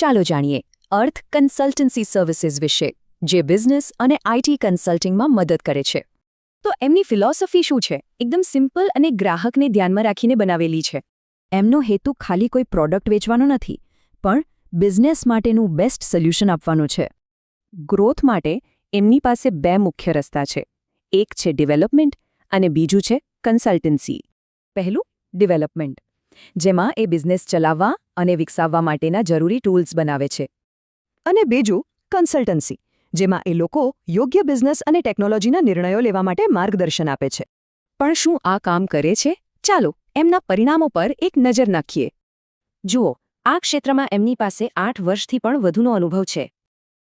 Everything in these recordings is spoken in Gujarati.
ચાલો જાણીએ અર્થ કન્સલ્ટન્સી સર્વિસીસ વિશે, જે બિઝનેસ અને આઈટી કન્સલ્ટિંગમાં મદદ કરે છે. તો એમની ફિલોસોફી શું છે? એકદમ સિમ્પલ અને ગ્રાહકને ધ્યાનમાં રાખીને બનાવેલી છે. એમનો હેતુ ખાલી કોઈ પ્રોડક્ટ વેચવાનો નથી, પણ બિઝનેસ માટેનું બેસ્ટ સોલ્યુશન આપવાનું છે. ગ્રોથ માટે એમની પાસે બે મુખ્ય રસ્તા છે. એક છે ડેવલપમેન્ટ અને બીજું છે કન્સલ્ટન્સી. પહેલું ડેવલપમેન્ટ, જેમાં એ બિઝનેસ ચલાવવા અને વિકસાવવા માટેના જરૂરી ટૂલ્સ બનાવે છે. અને બીજું કન્સલ્ટન્સી, જેમાં એ લોકો યોગ્ય બિઝનેસ અને ટેકનોલોજીના નિર્ણયો લેવા માટે માર્ગદર્શન આપે છે. પણ શું આ કામ કરે છે? ચાલો એમના પરિણામો પર એક નજર નાખીએ. જુઓ, આ ક્ષેત્રમાં એમની પાસે 8 વર્ષથી પણ વધુનો અનુભવ છે.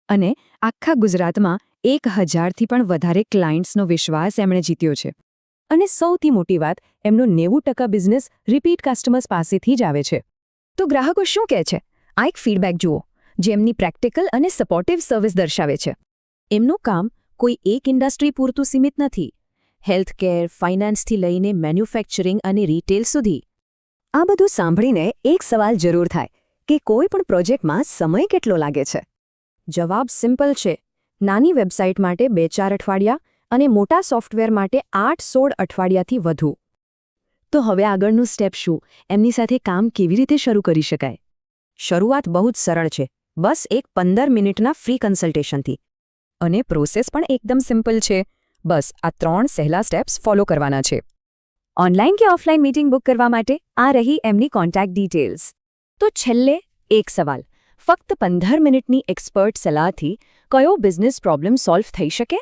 અને આખા ગુજરાતમાં 1000થી પણ વધારે ક્લાયન્ટ્સનો વિશ્વાસ એમણે જીત્યો છે. અને સૌથી મોટી વાત, એમનો 90% બિઝનેસ રિપીટ કસ્ટમર્સ પાસેથી જ આવે છે. તો ગ્રાહકો શું કહે છે? આ એક ફીડબેક જુઓ, જે એમની પ્રેક્ટિકલ અને સપોર્ટિવ સર્વિસ દર્શાવે છે. એમનું કામ કોઈ એક ઇન્ડસ્ટ્રી પૂરતું સીમિત નથી. હેલ્થકેર, ફાઇનાન્સથી લઈને મેન્યુફેક્ચરિંગ અને રિટેલ સુધી. આ બધું સાંભળીને એક સવાલ જરૂર થાય કે કોઈ પણ પ્રોજેક્ટમાં સમય કેટલો લાગે છે? જવાબ સિમ્પલ છે. નાની વેબસાઇટ માટે 2-4 અઠવાડિયા અને મોટા સોફ્ટવેર માટે 8-16 અઠવાડિયાથી વધુ. તો હવે આગળનું સ્ટેપ શું? એમની સાથે કામ કેવી રીતે શરૂ કરી શકાય? શરૂઆત બહુ જ સરળ છે. બસ એક 15 મિનિટના ફ્રી કન્સલ્ટેશનથી. અને પ્રોસેસ પણ એકદમ સિમ્પલ છે. બસ આ 3 સહેલા સ્ટેપ્સ ફોલો કરવાના છે. ઓનલાઈન કે ઓફલાઈન મીટિંગ બુક કરવા માટે આ રહી એમની કોન્ટેક્ટ ડિટેલ્સ. તો છેલ્લે એક સવાલ, ફક્ત 15 મિનિટની એક્સપર્ટ સલાહથી કયો બિઝનેસ પ્રોબ્લેમ સોલ્વ થઈ શકે?